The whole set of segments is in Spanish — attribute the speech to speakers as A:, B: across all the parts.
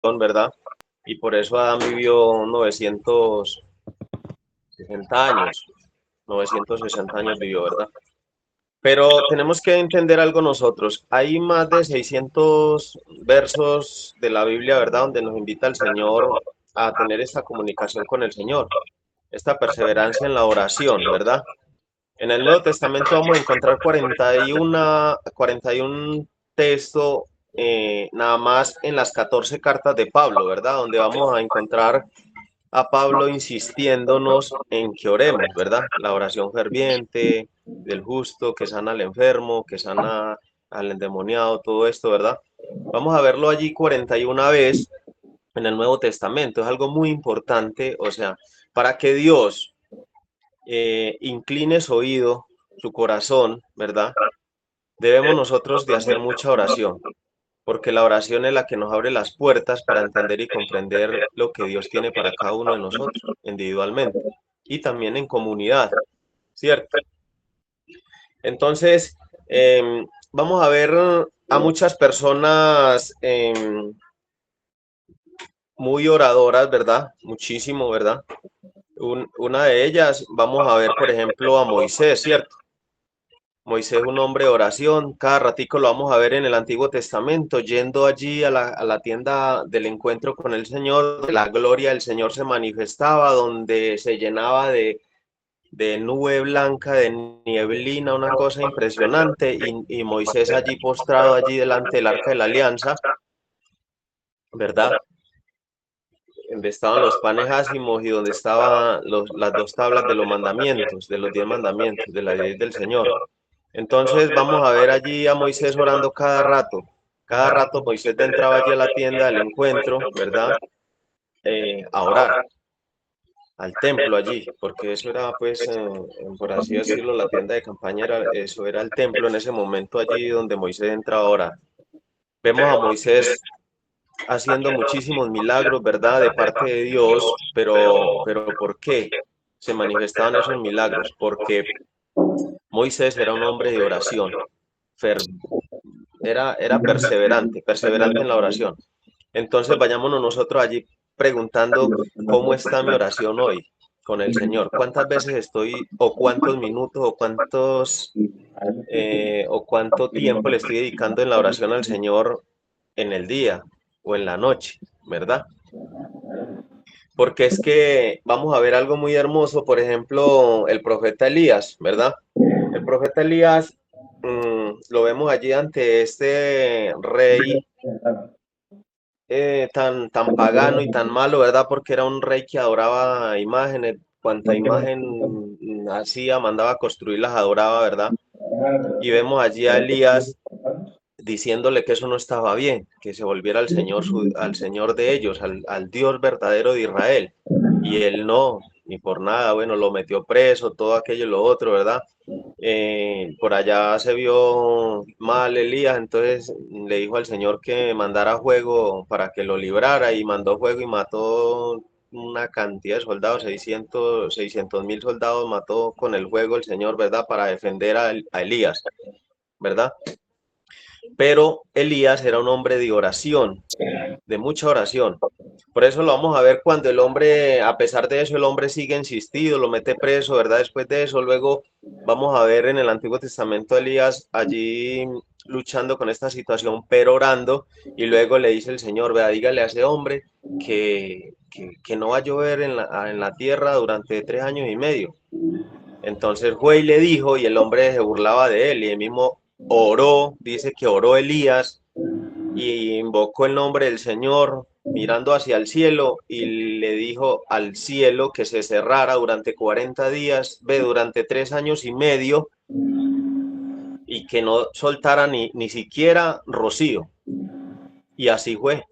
A: ¿verdad? Y por eso Adán vivió 960 años, 960 años vivió, ¿verdad? Pero tenemos que entender algo nosotros. Hay más de 600 versos de la Biblia, ¿verdad? Donde nos invita el Señor a tener esta comunicación con el Señor, esta perseverancia en la oración, ¿verdad? En el Nuevo Testamento vamos a encontrar 41 textos nada más en las 14 cartas de Pablo, ¿verdad? Donde vamos a encontrar a Pablo insistiéndonos en que oremos, ¿verdad? La oración ferviente del justo, que sana al enfermo, que sana al endemoniado, todo esto, ¿verdad? Vamos a verlo allí 41 veces en el Nuevo Testamento. Es algo muy importante, o sea, para que Dios incline su oído, su corazón, ¿verdad? Debemos nosotros de hacer mucha oración, porque la oración es la que nos abre las puertas para entender y comprender lo que Dios tiene para cada uno de nosotros individualmente y también en comunidad, ¿cierto? Entonces, vamos a ver a muchas personas muy oradoras, ¿verdad? Muchísimo, ¿verdad? Una de ellas, vamos a ver, por ejemplo, a Moisés, ¿cierto? Moisés, un hombre de oración, cada ratico lo vamos a ver en el Antiguo Testamento, yendo allí a la tienda del encuentro con el Señor, la gloria del Señor se manifestaba, donde se llenaba de nube blanca, de nieblina, una cosa impresionante, y Moisés allí postrado allí delante del arca de la alianza, ¿verdad? Donde estaban los panes ácimos y donde estaban las dos tablas de los mandamientos, de los 10 mandamientos, de la ley del Señor. Entonces vamos a ver allí a Moisés orando cada rato. Cada rato Moisés entraba allí a la tienda del encuentro, ¿verdad? A orar, al templo allí, porque eso era, pues, por así decirlo, la tienda de campaña, eso era el templo en ese momento allí donde Moisés entraba a orar. Vemos a Moisés haciendo muchísimos milagros, ¿verdad? De parte de Dios, pero ¿por qué se manifestaban esos milagros? Porque Moisés era un hombre de oración, era perseverante, perseverante en la oración. Entonces vayámonos nosotros allí preguntando cómo está mi oración hoy con el Señor. ¿Cuántas veces estoy, o cuántos minutos, o cuánto tiempo le estoy dedicando en la oración al Señor en el día o en la noche, ¿verdad? Porque es que vamos a ver algo muy hermoso, por ejemplo, el profeta Elías, ¿verdad? El profeta Elías lo vemos allí ante este rey tan pagano y tan malo, ¿verdad? Porque era un rey que adoraba imágenes, cuanta imagen hacía, mandaba a construirlas, adoraba, ¿verdad? Y vemos allí a Elías diciéndole que eso no estaba bien, que se volviera al Señor, al Señor de ellos, al Dios verdadero de Israel. Y él no, ni por nada, bueno, lo metió preso, todo aquello y lo otro, ¿verdad? Por allá se vio mal Elías, entonces le dijo al Señor que mandara fuego para que lo librara y mandó fuego y mató una cantidad de soldados, 600.000 soldados mató con el fuego el Señor, ¿verdad? Para defender a Elías, ¿verdad? Pero Elías era un hombre de oración, de mucha oración. Por eso lo vamos a ver cuando el hombre, a pesar de eso, el hombre sigue insistido, lo mete preso, ¿verdad? Después de eso, luego vamos a ver en el Antiguo Testamento a Elías allí luchando con esta situación, pero orando, y luego le dice el Señor, vea, dígale a ese hombre que no va a llover en la tierra durante 3 años y medio. Entonces fue y le dijo, y el hombre se burlaba de él, y él mismo oró, dice que oró Elías, y invocó el nombre del Señor mirando hacia el cielo y le dijo al cielo que se cerrara durante 40 días, ve, durante 3 años y medio, y que no soltara ni siquiera rocío. Y así fue.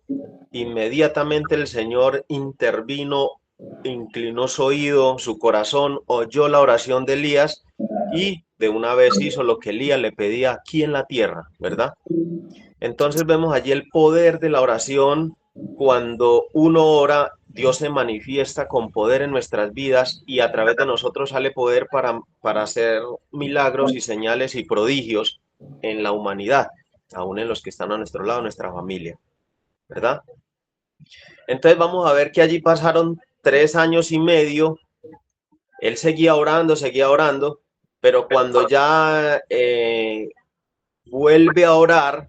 A: Inmediatamente el Señor intervino, inclinó su oído, su corazón, oyó la oración de Elías y de una vez hizo lo que Elías le pedía aquí en la tierra, ¿verdad? Entonces vemos allí el poder de la oración. Cuando uno ora, Dios se manifiesta con poder en nuestras vidas y a través de nosotros sale poder para hacer milagros y señales y prodigios en la humanidad, aún en los que están a nuestro lado, nuestra familia, ¿verdad? Entonces vamos a ver que allí pasaron 3 años y medio. Él seguía orando, pero cuando ya vuelve a orar,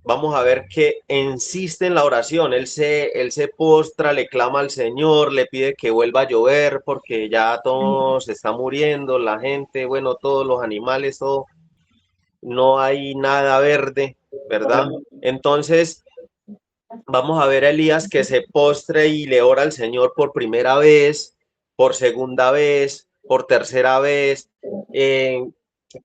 A: vamos a ver que insiste en la oración. Él se postra, le clama al Señor, le pide que vuelva a llover porque ya todo se está muriendo, la gente, bueno, todos los animales, todo, no hay nada verde, ¿verdad? Entonces, vamos a ver a Elías que se postre y le ora al Señor por primera vez, por segunda vez, por tercera vez. Eh,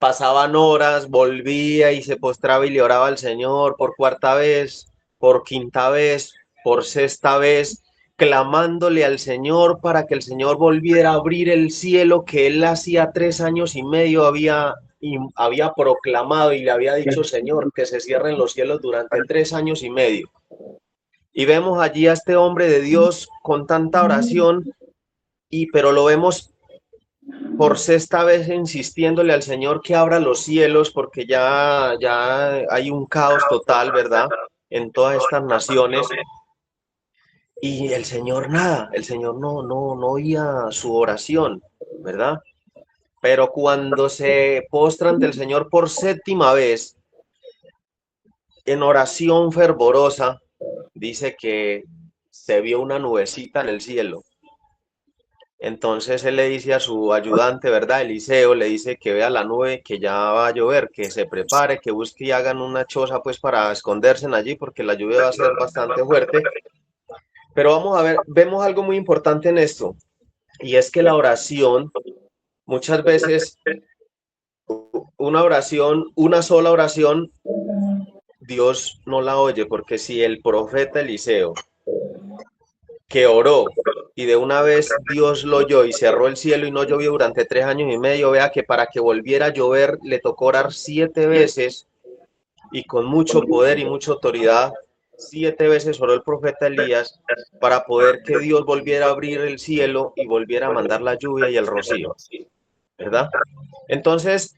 A: Pasaban horas, volvía y se postraba y le oraba al Señor por cuarta vez, por quinta vez, por sexta vez, clamándole al Señor para que el Señor volviera a abrir el cielo que él hacía 3 años y medio había proclamado y le había dicho, Señor, que se cierren los cielos durante 3 años y medio. Y vemos allí a este hombre de Dios con tanta oración, pero lo vemos por sexta vez insistiéndole al Señor que abra los cielos porque ya hay un caos total, ¿verdad? En todas estas naciones. Y el Señor nada, el Señor no oía su oración, ¿verdad? Pero cuando se postra ante el Señor por séptima vez, en oración fervorosa, dice que se vio una nubecita en el cielo. Entonces él le dice a su ayudante, ¿verdad? Eliseo, le dice que vea la nube, que ya va a llover, que se prepare, que busque y hagan una choza pues para esconderse allí porque la lluvia va a ser bastante fuerte. Pero vamos a ver, vemos algo muy importante en esto, y es que la oración, muchas veces, una sola oración, Dios no la oye, porque si el profeta Eliseo que oró y de una vez Dios lo oyó y cerró el cielo y no llovió durante 3 años y medio, vea que para que volviera a llover le tocó orar 7 veces y con mucho poder y mucha autoridad. 7 veces oró el profeta Elías para poder que Dios volviera a abrir el cielo y volviera a mandar la lluvia y el rocío, ¿verdad? Entonces,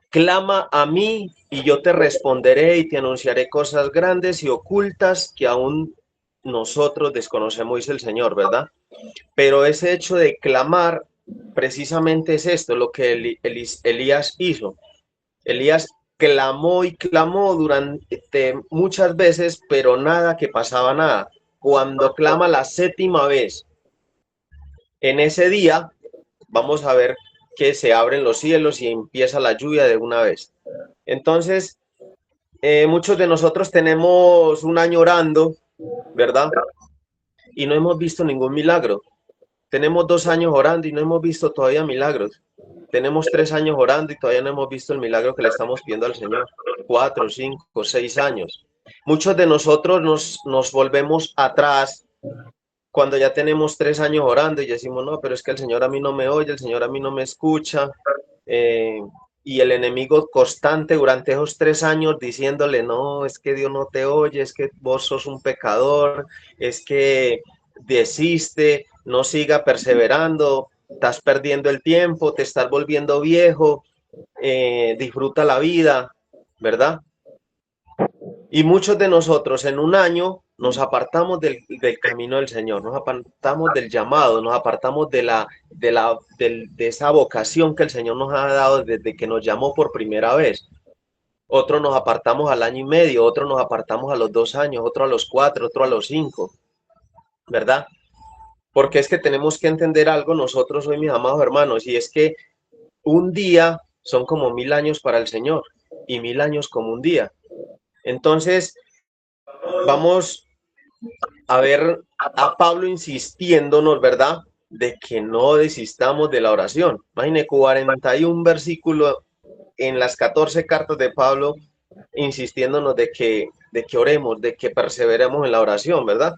A: clama a mí y yo te responderé y te anunciaré cosas grandes y ocultas que aún nosotros desconocemos, dice el Señor, ¿verdad? Pero ese hecho de clamar precisamente es esto, lo que Elías hizo. Elías clamó y clamó durante muchas veces, pero nada, que pasaba nada. Cuando clama la séptima vez, en ese día, vamos a ver que se abren los cielos y empieza la lluvia de una vez. Entonces, muchos de nosotros tenemos un año orando, ¿verdad? Y no hemos visto ningún milagro. Tenemos 2 años orando y no hemos visto todavía milagros. Tenemos 3 años orando y todavía no hemos visto el milagro que le estamos pidiendo al Señor. 4, 5, 6 años. Muchos de nosotros nos volvemos atrás cuando ya tenemos 3 años orando y decimos, no, pero es que el Señor a mí no me oye, el Señor a mí no me escucha. eh, y el enemigo constante durante esos 3 años diciéndole, no, es que Dios no te oye, es que vos sos un pecador, es que desiste, no siga perseverando, estás perdiendo el tiempo, te estás volviendo viejo, disfruta la vida, ¿verdad? Y muchos de nosotros en un año nos apartamos del camino del Señor, nos apartamos del llamado, nos apartamos de esa vocación que el Señor nos ha dado desde que nos llamó por primera vez. Otros nos apartamos al año y medio, otros nos apartamos a los 2 años, otro a los 4, otro a los 5, ¿verdad? Porque es que tenemos que entender algo nosotros hoy, mis amados hermanos, y es que un día son como 1000 años para el Señor y 1000 años como un día. Entonces, vamos a ver a Pablo insistiéndonos, ¿verdad? De que no desistamos de la oración. Imagine 41 versículos en las 14 cartas de Pablo insistiéndonos de que oremos, de que perseveremos en la oración, ¿verdad?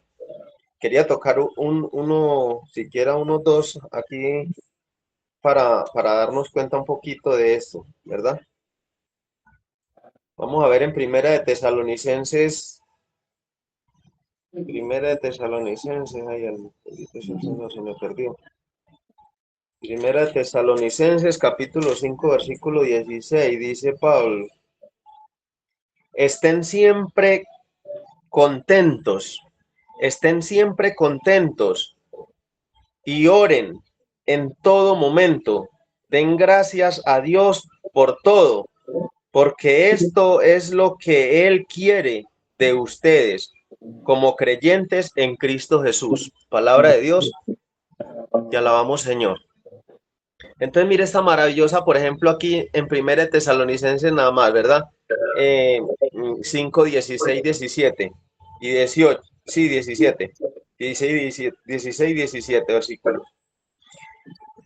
A: Quería tocar uno, siquiera unos dos aquí para darnos cuenta un poquito de esto, ¿verdad? Vamos a ver en Primera de Tesalonicenses, ay, se me perdió. Primera de Tesalonicenses, capítulo 5, versículo 16, dice Pablo, estén siempre contentos, Estén siempre contentos y oren en todo momento. Den gracias a Dios por todo, porque esto es lo que Él quiere de ustedes como creyentes en Cristo Jesús. Palabra de Dios, te alabamos, Señor. Entonces, mire esta maravillosa, por ejemplo, aquí en 1 Tesalonicenses nada más, ¿verdad? 5, 16, 17 y 18, sí, 17, 16, 17 versículos.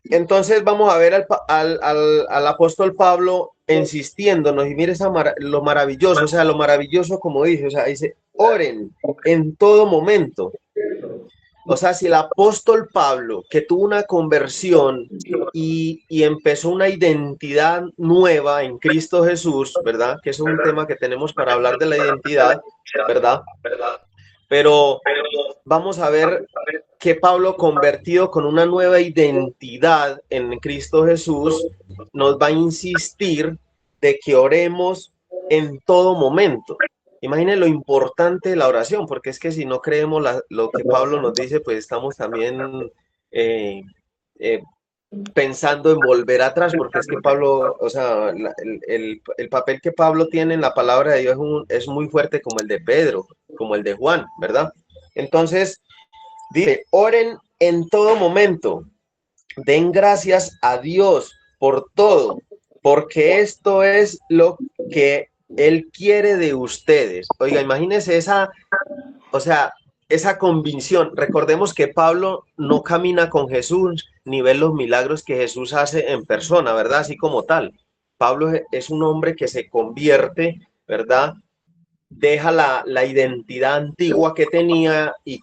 A: Entonces vamos a ver al apóstol Pablo insistiéndonos, y mire lo maravilloso, o sea, lo maravilloso como dice, o sea, dice, oren en todo momento. O sea, si el apóstol Pablo, que tuvo una conversión y empezó una identidad nueva en Cristo Jesús, ¿verdad? Que es un tema que tenemos para hablar de la identidad, ¿verdad? Pero vamos a ver que Pablo, convertido con una nueva identidad en Cristo Jesús, nos va a insistir de que oremos en todo momento. Imaginen lo importante de la oración, porque es que si no creemos lo que Pablo nos dice, pues estamos también eh, eh, pensando en volver atrás, porque es que Pablo, o sea, el papel que Pablo tiene en la palabra de Dios es muy fuerte, como el de Pedro, como el de Juan, ¿verdad? Entonces, dice, oren en todo momento, den gracias a Dios por todo, porque esto es lo que Él quiere de ustedes. Oiga, imagínense esa, o sea, esa convicción. Recordemos que Pablo no camina con Jesús ni ve los milagros que Jesús hace en persona, ¿verdad? Así como tal. Pablo es un hombre que se convierte, ¿verdad? Deja la identidad antigua que tenía y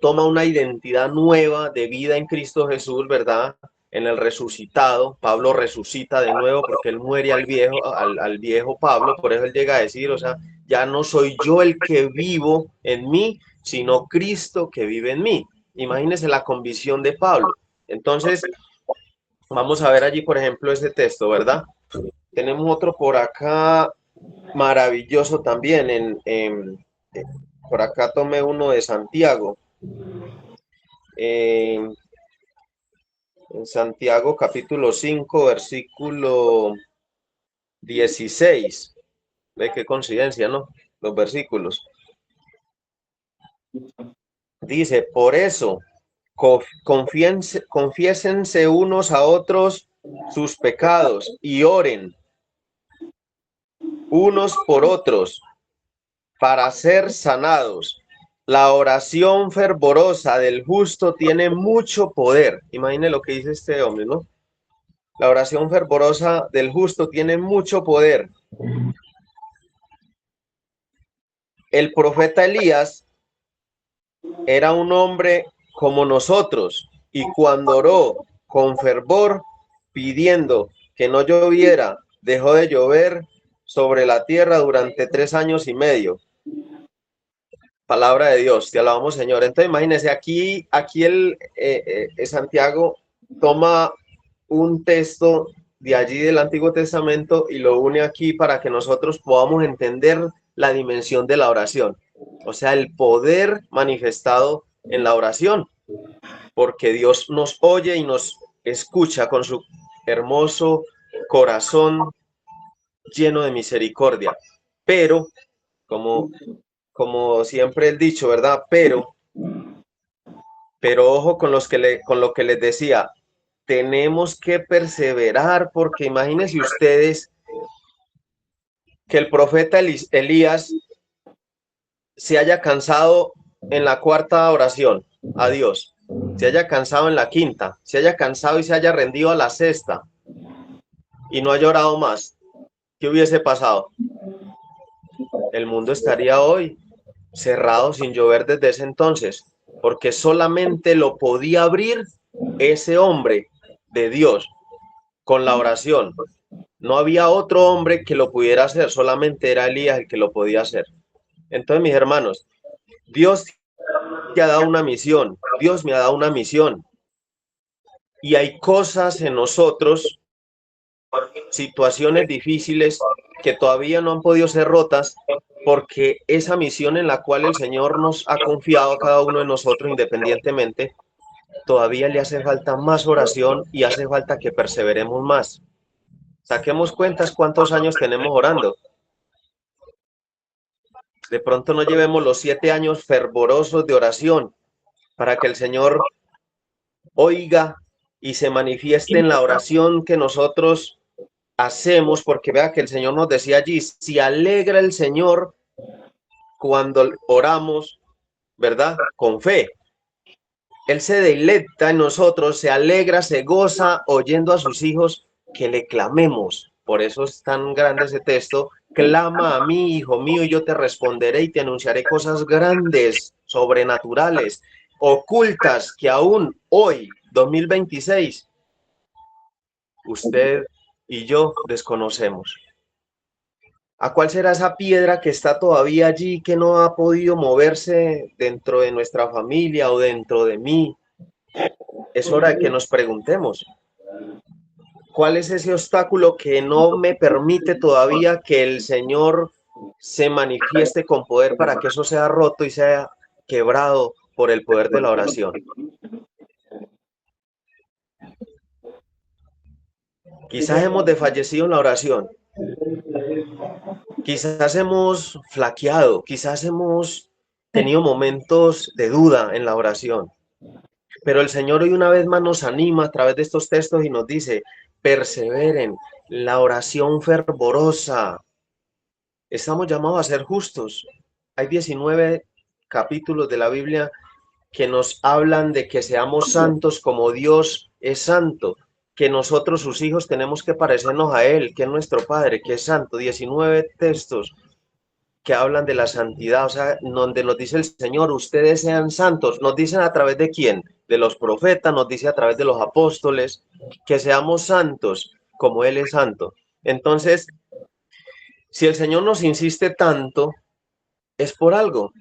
A: toma una identidad nueva de vida en Cristo Jesús, ¿verdad? En el resucitado, Pablo resucita de nuevo porque él muere al viejo Pablo, por eso él llega a decir, o sea, ya no soy yo el que vivo en mí, sino Cristo que vive en mí. Imagínense la convicción de Pablo. Entonces, vamos a ver allí, por ejemplo, ese texto, ¿verdad? Tenemos otro por acá, maravilloso también. Por acá tomé uno de Santiago. En Santiago capítulo 5, versículo 16. Ve qué coincidencia, ¿no? Los versículos. Dice, por eso, confiésense unos a otros sus pecados y oren unos por otros para ser sanados. La oración fervorosa del justo tiene mucho poder. Imagine lo que dice este hombre, ¿no? La oración fervorosa del justo tiene mucho poder. El profeta Elías era un hombre como nosotros y cuando oró con fervor pidiendo que no lloviera, dejó de llover sobre la tierra durante 3 años y medio. Palabra de Dios, te alabamos, Señor. Entonces, imagínense, aquí Santiago toma un texto de allí del Antiguo Testamento y lo une aquí para que nosotros podamos entender la dimensión de la oración. O sea, el poder manifestado en la oración, porque Dios nos oye y nos escucha con su hermoso corazón lleno de misericordia. Pero, como siempre el dicho, ¿verdad? Pero ojo con con lo que les decía, tenemos que perseverar, porque imagínense ustedes que el profeta Elías se haya cansado en la cuarta oración a Dios, se haya cansado en la quinta, se haya cansado y se haya rendido a la sexta y no haya orado más. ¿Qué hubiese pasado? El mundo estaría hoy cerrado sin llover desde ese entonces, porque solamente lo podía abrir ese hombre de Dios con la oración. No había otro hombre que lo pudiera hacer, solamente era Elías el que lo podía hacer. Entonces, mis hermanos, Dios te ha dado una misión, Dios me ha dado una misión. Y hay cosas en nosotros, situaciones difíciles que todavía no han podido ser rotas, porque esa misión en la cual el Señor nos ha confiado a cada uno de nosotros independientemente, todavía le hace falta más oración y hace falta que perseveremos más. Saquemos cuentas cuántos años tenemos orando. De pronto no llevemos los 7 años fervorosos de oración para que el Señor oiga y se manifieste en la oración que nosotros hacemos, porque vea que el Señor nos decía allí, si alegra el Señor cuando oramos, ¿verdad? Con fe. Él se deleita en nosotros, se alegra, se goza oyendo a sus hijos que le clamemos. Por eso es tan grande ese texto. Clama a mí, hijo mío, y yo te responderé y te anunciaré cosas grandes, sobrenaturales, ocultas, que aún hoy, 2026, usted y yo desconocemos. ¿A cuál será esa piedra que está todavía allí, que no ha podido moverse dentro de nuestra familia o dentro de mí? Es hora de que nos preguntemos, ¿cuál es ese obstáculo que no me permite todavía que el Señor se manifieste con poder para que eso sea roto y sea quebrado por el poder de la oración? Quizás hemos desfallecido en la oración, quizás hemos flaqueado, quizás hemos tenido momentos de duda en la oración. Pero el Señor hoy una vez más nos anima a través de estos textos y nos dice, perseveren, la oración fervorosa. Estamos llamados a ser justos. Hay 19 capítulos de la Biblia que nos hablan de que seamos santos como Dios es santo, que nosotros, sus hijos, tenemos que parecernos a Él, que es nuestro Padre, que es santo. 19 textos que hablan de la santidad, o sea, donde nos dice el Señor, ustedes sean santos. Nos dicen a través de quién, de los profetas, nos dice a través de los apóstoles, que seamos santos como Él es santo. Entonces, si el Señor nos insiste tanto, es por algo.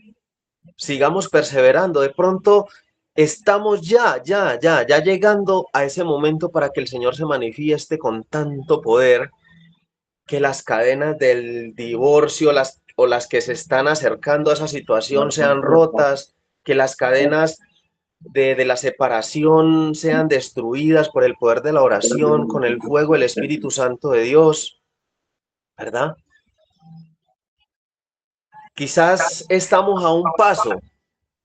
A: Sigamos perseverando. De pronto estamos ya llegando a ese momento para que el Señor se manifieste con tanto poder, que las cadenas del divorcio o las que se están acercando a esa situación sean rotas, que las cadenas de la separación sean destruidas por el poder de la oración, con el fuego del Espíritu Santo de Dios, ¿verdad? Quizás estamos a un paso,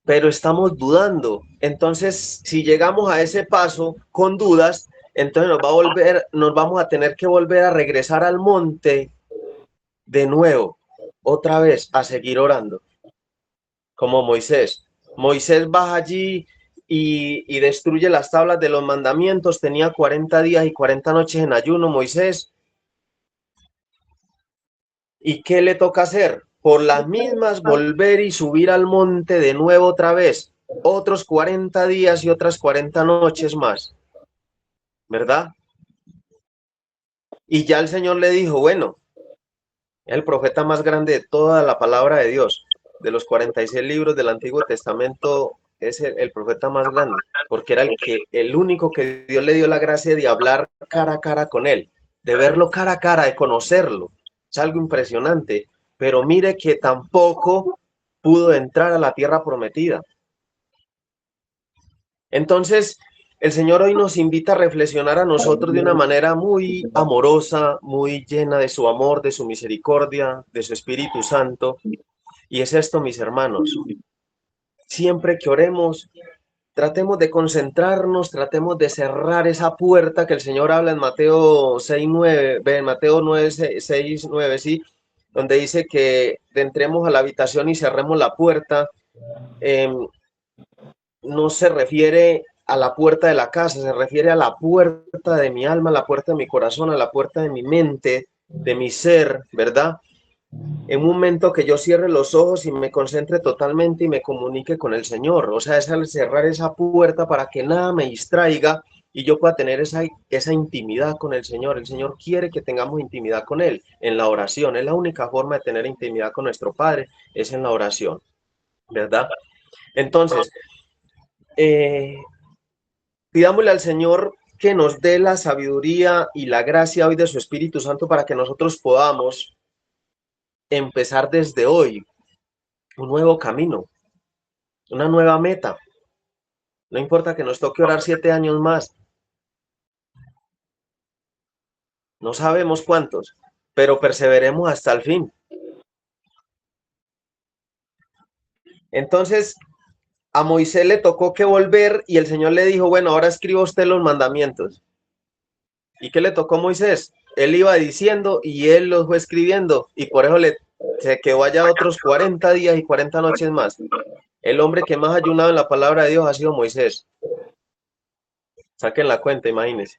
A: pero estamos dudando. Entonces, si llegamos a ese paso con dudas, entonces nos vamos a tener que volver a regresar al monte de nuevo, otra vez, a seguir orando, como Moisés. Moisés baja allí y destruye las tablas de los mandamientos. Tenía 40 días y 40 noches en ayuno, Moisés. ¿Y qué le toca hacer? Por las mismas, volver y subir al monte de nuevo otra vez, otros 40 días y otras 40 noches más, ¿verdad? Y ya el Señor le dijo, bueno, el profeta más grande de toda la palabra de Dios, de los 46 libros del Antiguo Testamento, es el profeta más grande, porque era el único que Dios le dio la gracia de hablar cara a cara con él, de verlo cara a cara, de conocerlo. Es algo impresionante, pero mire que tampoco pudo entrar a la tierra prometida. Entonces, el Señor hoy nos invita a reflexionar a nosotros de una manera muy amorosa, muy llena de su amor, de su misericordia, de su Espíritu Santo. Y es esto, mis hermanos. Siempre que oremos, tratemos de concentrarnos, tratemos de cerrar esa puerta que el Señor habla en Mateo 6:9, en Mateo 9:6-9, sí, donde dice que entremos a la habitación y cerremos la puerta. No se refiere a la puerta de la casa, se refiere a la puerta de mi alma, a la puerta de mi corazón, a la puerta de mi mente, de mi ser, ¿verdad? En un momento que yo cierre los ojos y me concentre totalmente y me comunique con el Señor. O sea, es al cerrar esa puerta para que nada me distraiga y yo pueda tener esa intimidad con el Señor. El Señor quiere que tengamos intimidad con Él en la oración. Es la única forma de tener intimidad con nuestro Padre, es en la oración, ¿verdad? Entonces, pidámosle al Señor que nos dé la sabiduría y la gracia hoy de su Espíritu Santo para que nosotros podamos empezar desde hoy un nuevo camino, una nueva meta. No importa que nos toque orar 7 años más. No sabemos cuántos, pero perseveremos hasta el fin. Entonces, a Moisés le tocó que volver y el Señor le dijo, bueno, ahora escriba usted los mandamientos. ¿Y qué le tocó a Moisés? Él iba diciendo y él los fue escribiendo y por eso se quedó allá otros 40 días y 40 noches más. El hombre que más ha ayunado en la palabra de Dios ha sido Moisés. Saquen la cuenta, imagínense.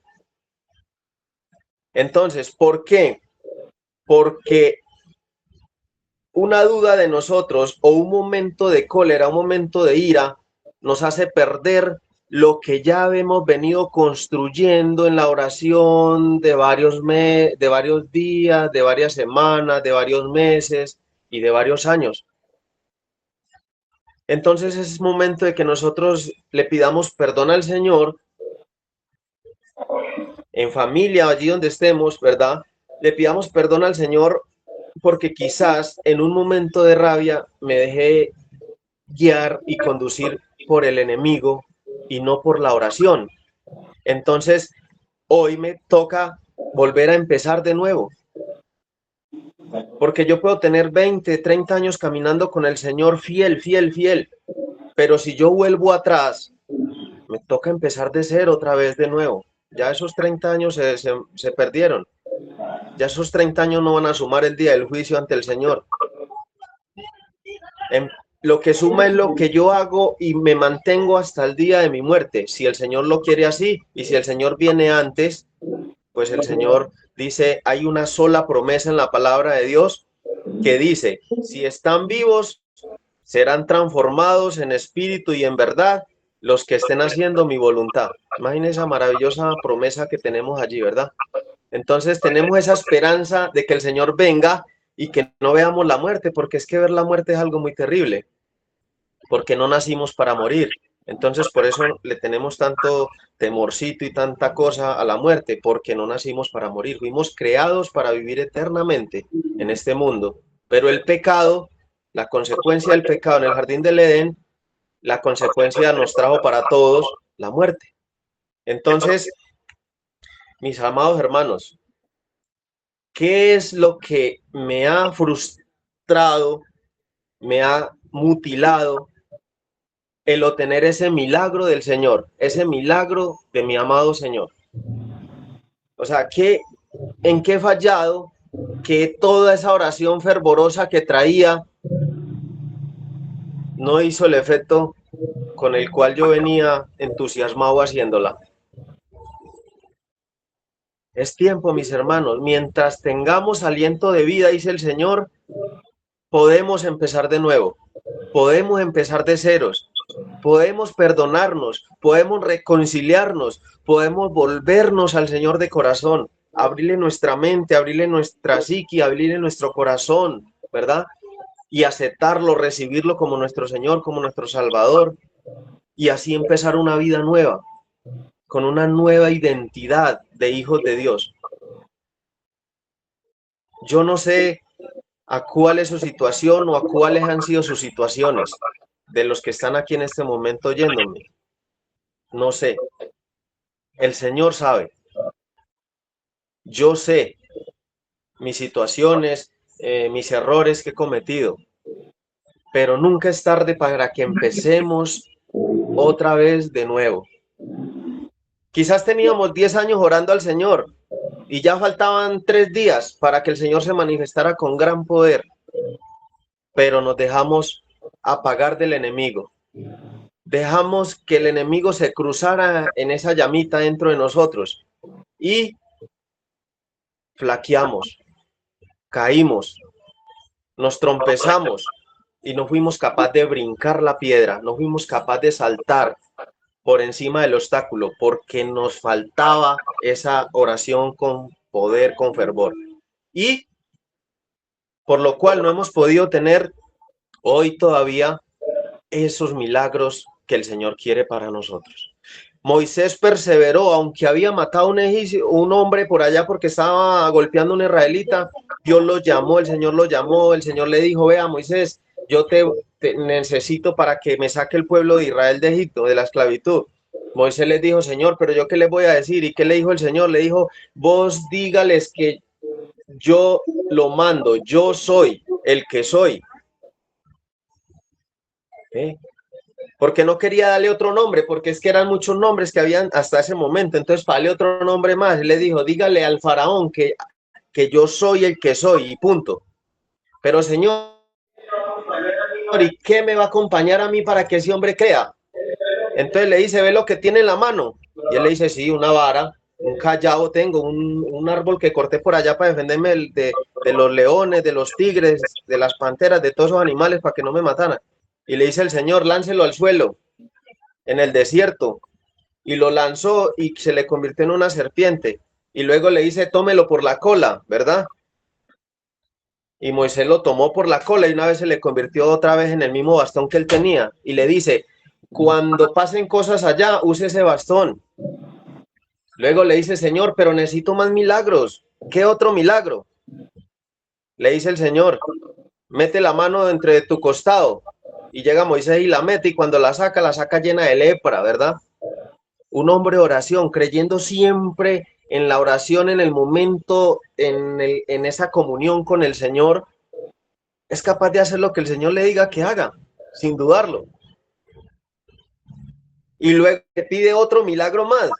A: Entonces, ¿por qué? Porque una duda de nosotros o un momento de cólera, un momento de ira, nos hace perder lo que ya hemos venido construyendo en la oración de de varios días, de varias semanas, de varios meses y de varios años. Entonces es momento de que nosotros le pidamos perdón al Señor en familia, allí donde estemos, ¿verdad? Le pidamos perdón al Señor porque quizás en un momento de rabia me dejé guiar y conducir por el enemigo y no por la oración. Entonces, hoy me toca volver a empezar de nuevo. Porque yo puedo tener 20, 30 años caminando con el Señor fiel, fiel, fiel. Pero si yo vuelvo atrás, me toca empezar de cero otra vez de nuevo. Ya esos 30 años se perdieron. Ya esos 30 años no van a sumar el día del juicio ante el Señor. Lo que suma es lo que yo hago y me mantengo hasta el día de mi muerte. Si el Señor lo quiere así y si el Señor viene antes, pues el Señor dice, hay una sola promesa en la palabra de Dios que dice, si están vivos, serán transformados en espíritu y en verdad los que estén haciendo mi voluntad. Imagínense esa maravillosa promesa que tenemos allí, ¿verdad? Entonces tenemos esa esperanza de que el Señor venga y que no veamos la muerte, porque es que ver la muerte es algo muy terrible, porque no nacimos para morir. Entonces por eso le tenemos tanto temorcito y tanta cosa a la muerte, porque no nacimos para morir, fuimos creados para vivir eternamente en este mundo. Pero el pecado, la consecuencia del pecado en el jardín del Edén, la consecuencia nos trajo para todos la muerte. Entonces, mis amados hermanos, ¿qué es lo que me ha frustrado, me ha mutilado el obtener ese milagro del Señor, ese milagro de mi amado Señor? O sea, ¿en qué he fallado? Que toda esa oración fervorosa que traía no hizo el efecto con el cual yo venía entusiasmado haciéndola. Es tiempo, mis hermanos, mientras tengamos aliento de vida, dice el Señor, podemos empezar de nuevo, podemos empezar de ceros, podemos perdonarnos, podemos reconciliarnos, podemos volvernos al Señor de corazón, abrirle nuestra mente, abrirle nuestra psique, abrirle nuestro corazón, ¿verdad? Y aceptarlo, recibirlo como nuestro Señor, como nuestro Salvador, y así empezar una vida nueva, con una nueva identidad de hijos de Dios. Yo no sé a cuál es su situación o a cuáles han sido sus situaciones de los que están aquí en este momento oyéndome. No sé. El Señor sabe. Yo sé mis situaciones, mis errores que he cometido, pero nunca es tarde para que empecemos otra vez de nuevo. Quizás teníamos 10 años orando al Señor y ya faltaban 3 días para que el Señor se manifestara con gran poder, pero nos dejamos apagar del enemigo. Dejamos que el enemigo se cruzara en esa llamita dentro de nosotros y flaqueamos, caímos, nos trompezamos y no fuimos capaces de brincar la piedra, no fuimos capaces de saltar por encima del obstáculo porque nos faltaba esa oración con poder, con fervor. Y por lo cual no hemos podido tener hoy todavía esos milagros que el Señor quiere para nosotros. Moisés perseveró, aunque había matado un hombre por allá porque estaba golpeando a un israelita, Dios lo llamó, el Señor lo llamó, el Señor le dijo, vea Moisés, yo te necesito para que me saque el pueblo de Israel de Egipto, de la esclavitud. Moisés les dijo, Señor, pero yo qué les voy a decir. ¿Y qué le dijo el Señor? Le dijo, vos dígales que yo lo mando, yo soy el que soy. ¿Eh? Porque no quería darle otro nombre, porque es que eran muchos nombres que habían hasta ese momento. Entonces, para darle otro nombre más, él le dijo, dígale al faraón que yo soy el que soy y punto. Pero Señor, ¿y qué me va a acompañar a mí para que ese hombre crea? Entonces le dice, ve lo que tiene en la mano. Y él le dice, sí, una vara, un callado tengo, un árbol que corté por allá para defenderme de los leones, de los tigres, de las panteras, de todos esos animales para que no me mataran. Y le dice el Señor, láncelo al suelo, en el desierto. Y lo lanzó y se le convirtió en una serpiente. Y luego le dice, tómelo por la cola, ¿verdad? Y Moisés lo tomó por la cola y una vez se le convirtió otra vez en el mismo bastón que él tenía. Y le dice, cuando pasen cosas allá, use ese bastón. Luego le dice, Señor, pero necesito más milagros. ¿Qué otro milagro? Le dice el Señor, mete la mano entre tu costado. Y llega Moisés y la mete y cuando la saca llena de lepra, ¿verdad? Un hombre de oración, creyendo siempre en la oración, en el momento, en esa comunión con el Señor, es capaz de hacer lo que el Señor le diga que haga, sin dudarlo. Y luego le pide otro milagro más.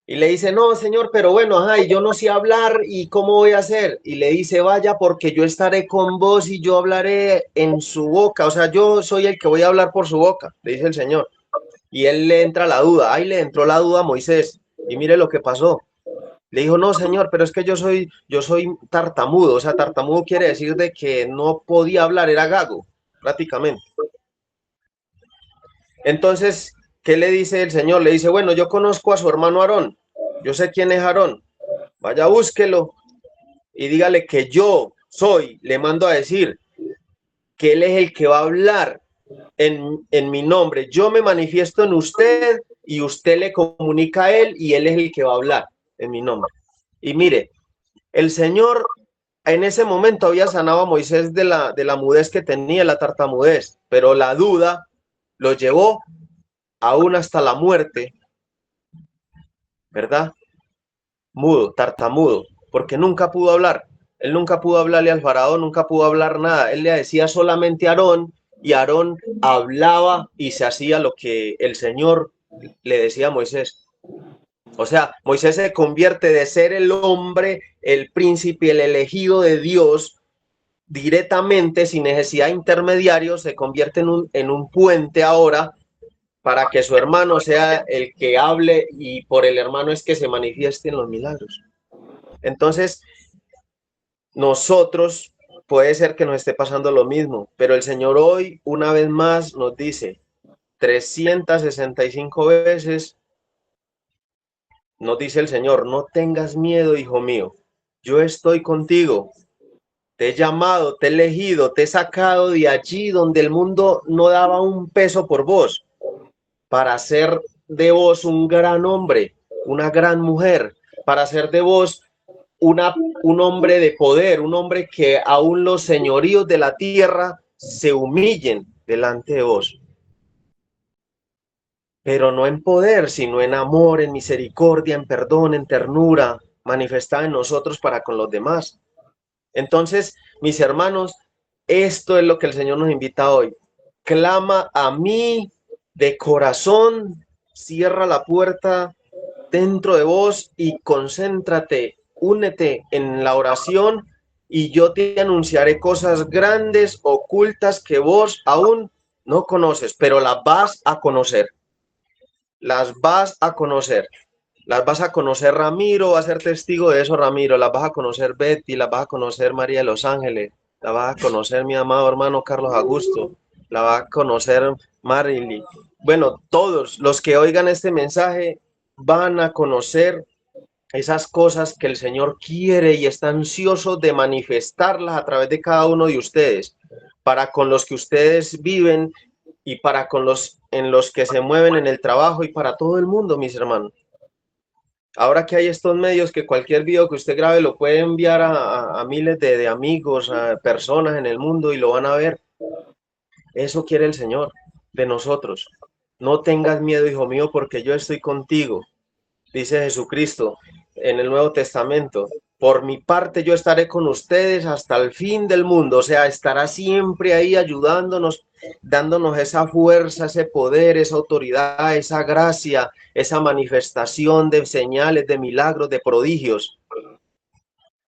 A: Y le dice, no, Señor, pero bueno, ajá, y yo no sé hablar, ¿y cómo voy a hacer? Y le dice, vaya, porque yo estaré con vos y yo hablaré en su boca. O sea, yo soy el que voy a hablar por su boca, le dice el Señor. Y él le entra la duda. Ahí le entró la duda a Moisés. Y mire lo que pasó. Le dijo, no, Señor, pero es que yo soy tartamudo. O sea, tartamudo quiere decir de que no podía hablar, era gago, prácticamente. Entonces, ¿qué le dice el Señor? Le dice, bueno, yo conozco a su hermano Aarón. Yo sé quién es Aarón. Vaya, búsquelo y dígale que yo soy, le mando a decir que él es el que va a hablar en mi nombre. Yo me manifiesto en usted y usted le comunica a él y él es el que va a hablar en mi nombre. Y mire, el Señor en ese momento había sanado a Moisés de la mudez que tenía, la tartamudez, pero la duda lo llevó aún hasta la muerte, ¿verdad? Mudo, tartamudo, porque nunca pudo hablar. Él nunca pudo hablarle al faraón, nunca pudo hablar nada. Él le decía solamente a Aarón y Aarón hablaba y se hacía lo que el Señor le decía a Moisés. O sea, Moisés se convierte de ser el hombre, el príncipe, el elegido de Dios directamente, sin necesidad de intermediarios, se convierte en un puente ahora para que su hermano sea el que hable y por el hermano es que se manifiesten los milagros. Entonces, nosotros puede ser que nos esté pasando lo mismo, pero el Señor hoy una vez más nos dice 365 veces, nos dice el Señor, no tengas miedo, hijo mío, yo estoy contigo, te he llamado, te he elegido, te he sacado de allí donde el mundo no daba un peso por vos, para hacer de vos un gran hombre, una gran mujer, para hacer de vos un hombre de poder, un hombre que aún los señoríos de la tierra se humillen delante de vos. Pero no en poder, sino en amor, en misericordia, en perdón, en ternura, manifestada en nosotros para con los demás. Entonces, mis hermanos, esto es lo que el Señor nos invita hoy. Clama a mí de corazón, cierra la puerta dentro de vos y concéntrate, únete en la oración y yo te anunciaré cosas grandes, ocultas que vos aún no conoces, pero las vas a conocer. Las vas a conocer. Las vas a conocer Ramiro, va a ser testigo de eso Ramiro, las vas a conocer Betty, las vas a conocer María de los Ángeles, la vas a conocer mi amado hermano Carlos Augusto, la va a conocer Marily. Bueno, todos los que oigan este mensaje van a conocer esas cosas que el Señor quiere y está ansioso de manifestarlas a través de cada uno de ustedes, para con los que ustedes viven y para con los en los que se mueven en el trabajo y para todo el mundo, mis hermanos. Ahora que hay estos medios que cualquier video que usted grabe lo puede enviar a miles de amigos, a personas en el mundo y lo van a ver. Eso quiere el Señor de nosotros. No tengas miedo, hijo mío, porque yo estoy contigo, dice Jesucristo en el Nuevo Testamento. Por mi parte, yo estaré con ustedes hasta el fin del mundo. O sea, estará siempre ahí ayudándonos, dándonos esa fuerza, ese poder, esa autoridad, esa gracia, esa manifestación de señales, de milagros, de prodigios,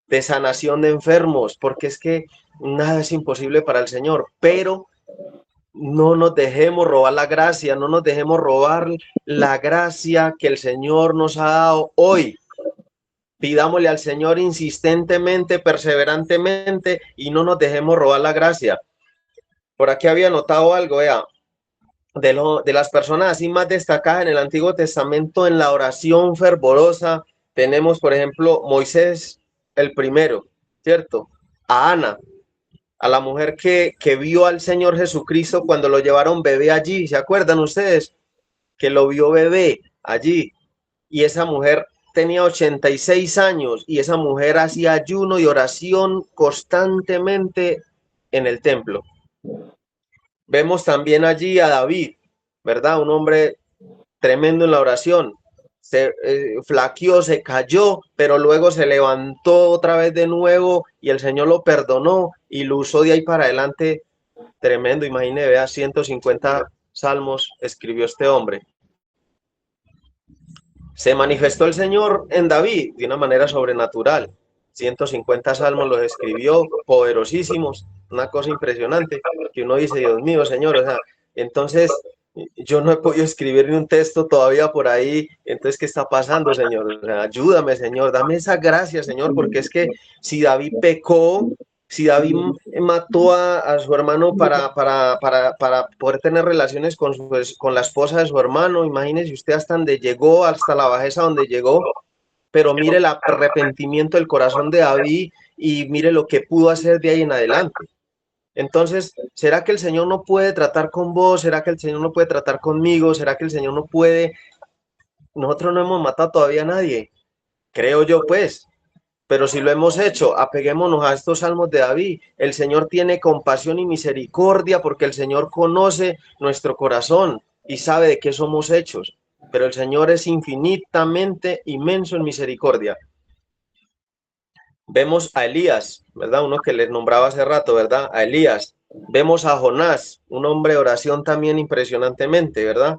A: de sanación de enfermos, porque es que nada es imposible para el Señor. Pero no nos dejemos robar la gracia, no nos dejemos robar la gracia que el Señor nos ha dado hoy. Pidámosle al Señor insistentemente, perseverantemente y no nos dejemos robar la gracia. Por aquí había notado algo, vea, de las personas así más destacadas en el Antiguo Testamento en la oración fervorosa, tenemos, por ejemplo, Moisés el primero, ¿cierto? A Ana, a la mujer que vio al Señor Jesucristo cuando lo llevaron bebé allí, ¿se acuerdan ustedes? Que lo vio bebé allí, y esa mujer tenía 86 años y esa mujer hacía ayuno y oración constantemente en el templo. Vemos también allí a David, ¿verdad? Un hombre tremendo en la oración. Se flaqueó, se cayó, pero luego se levantó otra vez de nuevo y el Señor lo perdonó y lo usó de ahí para adelante. Tremendo, imagínese, vea, 150 salmos escribió este hombre. Se manifestó el Señor en David de una manera sobrenatural. 150 salmos los escribió, poderosísimos, una cosa impresionante, que uno dice, Dios mío, Señor, o sea, entonces yo no he podido escribir ni un texto todavía por ahí, entonces, ¿qué está pasando, Señor? O sea, ayúdame, Señor, dame esa gracia, Señor, porque es que si David pecó, si David mató a su hermano para poder tener relaciones con la esposa de su hermano, imagínese usted hasta donde llegó, hasta la bajeza donde llegó, pero mire el arrepentimiento del corazón de David y mire lo que pudo hacer de ahí en adelante. Entonces, ¿será que el Señor no puede tratar con vos? ¿Será que el Señor no puede tratar conmigo? ¿Será que el Señor no puede? Nosotros no hemos matado todavía a nadie, creo yo pues. Pero si lo hemos hecho, apeguémonos a estos salmos de David. El Señor tiene compasión y misericordia porque el Señor conoce nuestro corazón y sabe de qué somos hechos. Pero el Señor es infinitamente inmenso en misericordia. Vemos a Elías, ¿verdad? Uno que les nombraba hace rato, ¿verdad? A Elías. Vemos a Jonás, un hombre de oración también impresionantemente, ¿verdad?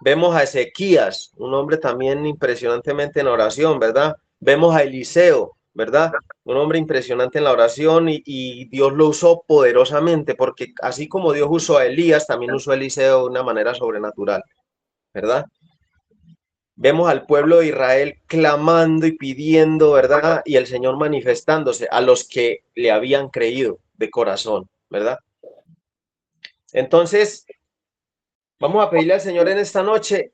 A: Vemos a Ezequías, un hombre también impresionantemente en oración, ¿verdad? Vemos a Eliseo, ¿verdad? Un hombre impresionante en la oración y Dios lo usó poderosamente, porque así como Dios usó a Elías, también usó a Eliseo de una manera sobrenatural, ¿verdad? Vemos al pueblo de Israel clamando y pidiendo, ¿verdad? Y el Señor manifestándose a los que le habían creído de corazón, ¿verdad? Entonces, vamos a pedirle al Señor en esta noche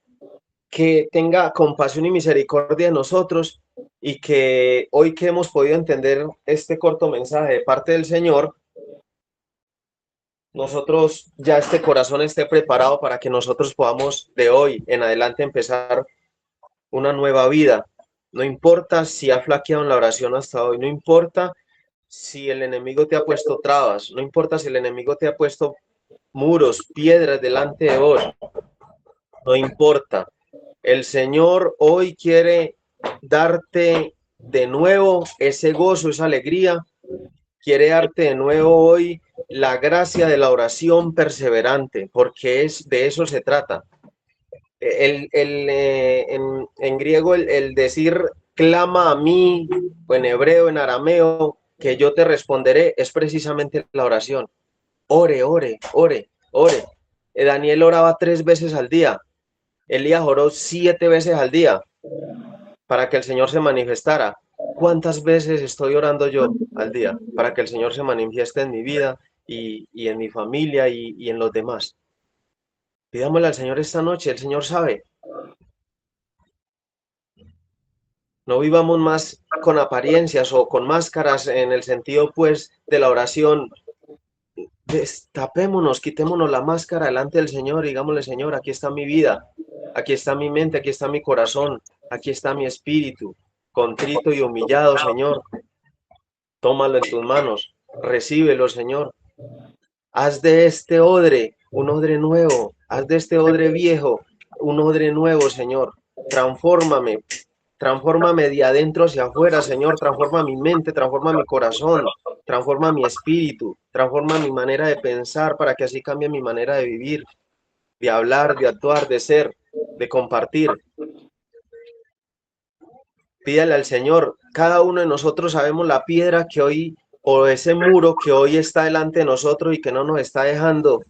A: que tenga compasión y misericordia de nosotros y que hoy que hemos podido entender este corto mensaje de parte del Señor, nosotros ya este corazón esté preparado para que nosotros podamos de hoy en adelante empezar una nueva vida. No importa si ha flaqueado en la oración hasta hoy, no importa si el enemigo te ha puesto trabas, no importa si el enemigo te ha puesto muros, piedras delante de vos, no importa. El Señor hoy quiere darte de nuevo ese gozo, esa alegría, quiere darte de nuevo hoy la gracia de la oración perseverante, porque es de eso se trata. En griego el decir clama a mí, o en hebreo, en arameo, que yo te responderé, es precisamente la oración. Ore, ore, ore, ore. Daniel oraba 3 veces al día. Elías oró 7 veces al día para que el Señor se manifestara. ¿Cuántas veces estoy orando yo al día para que el Señor se manifieste en mi vida y en mi familia y en los demás? Pidámosle al Señor esta noche, el Señor sabe. No vivamos más con apariencias o con máscaras en el sentido, pues, de la oración. Destapémonos, quitémonos la máscara delante del Señor y digámosle, Señor, aquí está mi vida, aquí está mi mente, aquí está mi corazón, aquí está mi espíritu, contrito y humillado, Señor. Tómalo en tus manos, recíbelo, Señor. Haz de este odre un odre nuevo, haz de este odre viejo un odre nuevo, Señor. Transfórmame, transfórmame de adentro hacia afuera, Señor. Transforma mi mente, transforma mi corazón, transforma mi espíritu, transforma mi manera de pensar para que así cambie mi manera de vivir, de hablar, de actuar, de ser, de compartir. Pídale al Señor. Cada uno de nosotros sabemos la piedra que hoy, o ese muro que hoy está delante de nosotros y que no nos está dejando.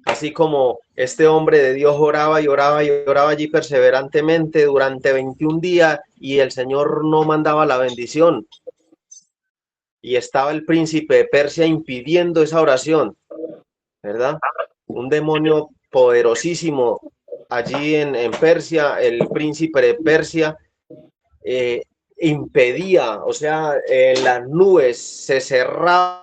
A: Así como este hombre de Dios oraba y oraba y oraba allí perseverantemente durante 21 días y el Señor no mandaba la bendición. Y estaba el príncipe de Persia impidiendo esa oración, ¿verdad? Un demonio poderosísimo allí en Persia, el príncipe de Persia, impedía, o sea, las nubes se cerraban